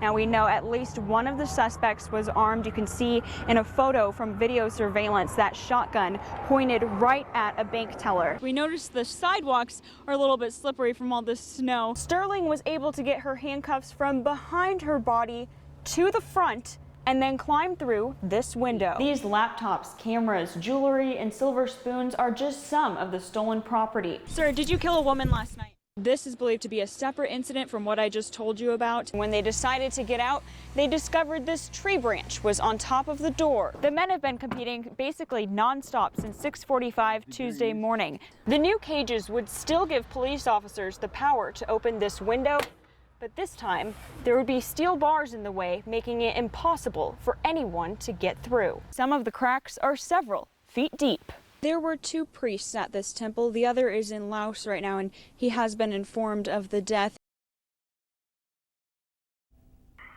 Now we know at least one of the suspects was armed. You can see in a photo from video surveillance that shotgun pointed right at a bank teller. We noticed the sidewalks are a little bit slippery from all this snow. Sterling was able to get her handcuffs from behind her body to the front and then climb through this window. These laptops, cameras, jewelry, and silver spoons are just some of the stolen property. Sir, did you kill a woman last night? This is believed to be a separate incident from what I just told you about. When they decided to get out, they discovered this tree branch was on top of the door. The men have been competing basically nonstop since 6:45 Tuesday morning. The new cages would still give police officers the power to open this window, but this time there would be steel bars in the way, making it impossible for anyone to get through. Some of the cracks are several feet deep. There were 2 priests at this temple. The other is in Laos right now, and he has been informed of the death.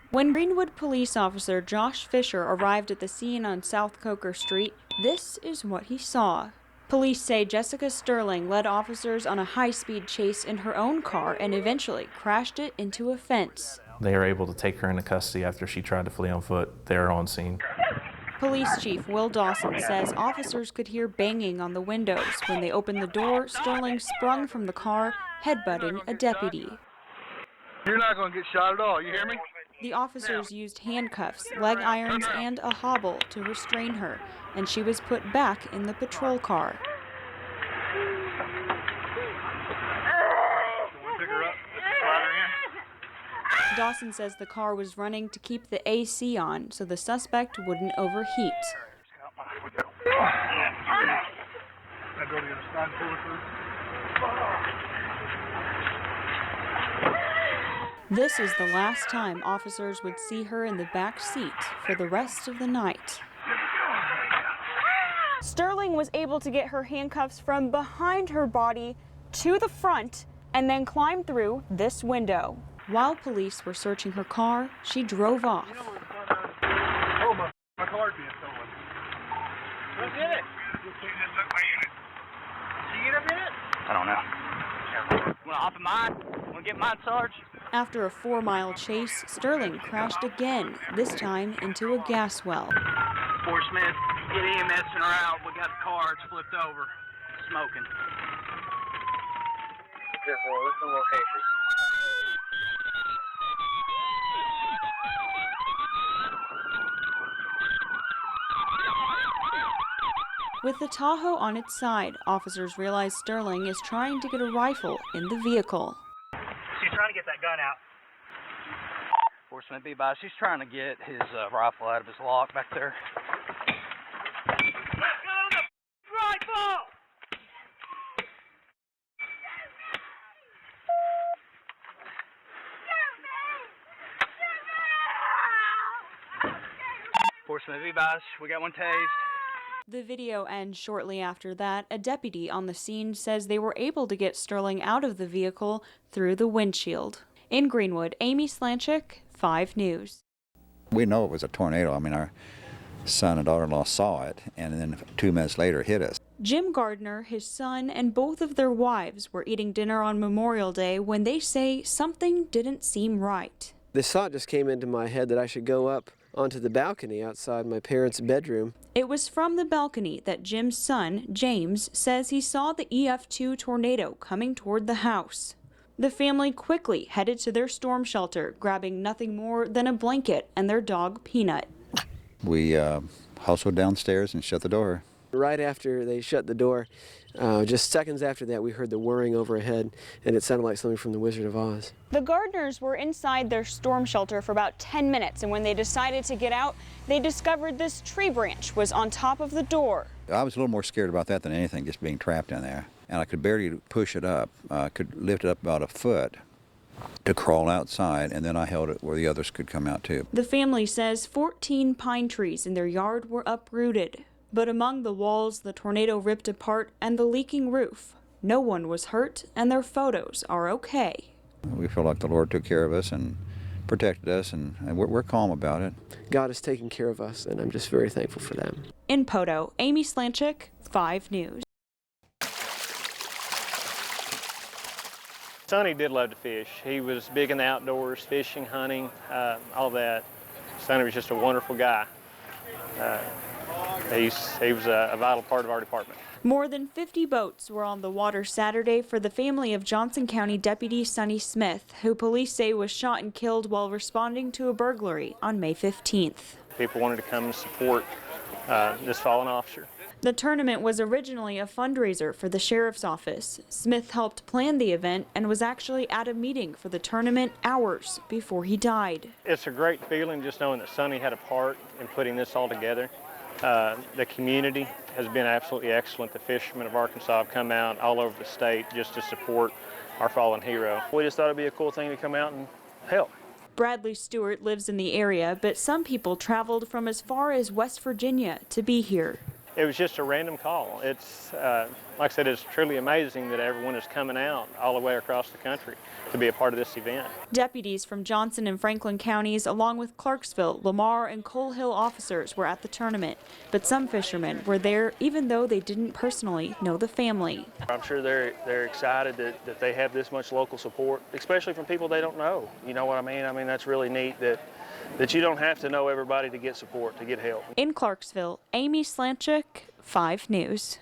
When Greenwood police officer Josh Fisher arrived at the scene on South Coker Street, this is what he saw. Police say Jessica Sterling led officers on a high-speed chase in her own car and eventually crashed it into a fence. They were able to take her into custody after she tried to flee on foot there on scene. Police Chief Will Dawson says officers could hear banging on the windows. When they opened the door, Sterling sprung from the car, headbutting a deputy. You're not going to get shot at all, you hear me? The officers used handcuffs, leg irons, and a hobble to restrain her, and she was put back in the patrol car. Pick her up, slide her in. Dawson says the car was running to keep the AC on so the suspect wouldn't overheat. Now go to the other side, pull her through. This is the last time officers would see her in the back seat for the rest of the night. Sterling was able to get her handcuffs from behind her body to the front and then climb through this window. While police were searching her car, she drove off. Oh, my car's being stolen. Who did it? Did you get up in it? I don't know. Want to hop in mine? Want to get mine, Sarge? After a 4-mile chase, Sterling crashed again, this time into a gas well. Fort Smith, get EMS in or out. We got the car, it's flipped over. Smoking. Careful, listen location. With the Tahoe on its side, officers realize Sterling is trying to get a rifle in the vehicle. She's trying to get that gun out. Fort Smith, be by. She's trying to get his rifle out of his lock back there. Let go of the rifle! Fort Smith, be by. We got one tased. The video ends shortly after that. A deputy on the scene says they were able to get Sterling out of the vehicle through the windshield. In Greenwood, Amy Slanchik, 5 News. We know it was a tornado. I mean, our son and daughter-in-law saw it, and then 2 minutes later it hit us. Jim Gardner, his son, and both of their wives were eating dinner on Memorial Day when they say something didn't seem right. This thought just came into my head that I should go up onto the balcony outside my parents' bedroom. It was from the balcony that Jim's son, James, says he saw the EF2 tornado coming toward the house. The family quickly headed to their storm shelter, grabbing nothing more than a blanket and their dog, Peanut. We hustled downstairs and shut the door. Right after they shut the door, just seconds after that, we heard the whirring overhead, and it sounded like something from The Wizard of Oz. The Gardners were inside their storm shelter for about 10 minutes, and when they decided to get out, they discovered this tree branch was on top of the door. I was a little more scared about that than anything, just being trapped in there. And I could barely push it up. I could lift it up about a foot to crawl outside, and then I held it where the others could come out too. The family says 14 pine trees in their yard were uprooted. But among the walls, the tornado ripped apart and the leaking roof. No one was hurt, and their photos are okay. We feel like the Lord took care of us and protected us, and we're calm about it. God has taken care of us, and I'm just very thankful for that. In Poto, Amy Slanchik, 5 News. Sonny did love to fish. He was big in the outdoors, fishing, hunting, all that. Sonny was just a wonderful guy. He was a vital part of our department. More than 50 boats were on the water Saturday for the family of Johnson County Deputy Sonny Smith, who police say was shot and killed while responding to a burglary on May 15th. People wanted to come and support this fallen officer. The tournament was originally a fundraiser for the sheriff's office. Smith helped plan the event and was actually at a meeting for the tournament hours before he died. It's a great feeling just knowing that Sonny had a part in putting this all together. The community has been absolutely excellent. The fishermen of Arkansas have come out all over the state just to support our fallen hero. We just thought it'd be a cool thing to come out and help. Bradley Stewart lives in the area, but some people traveled from as far as West Virginia to be here. It was just a random call. It's, like I said, it's truly amazing that everyone is coming out all the way across the country to be a part of this event. Deputies from Johnson and Franklin counties, along with Clarksville, Lamar, and Coal Hill officers were at the tournament, but some fishermen were there even though they didn't personally know the family. I'm sure they're excited that they have this much local support, especially from people they don't know. You know what I mean? I mean, that's really neat that you don't have to know everybody to get support, to get help. In Clarksville, Amy Slanchik, 5 News.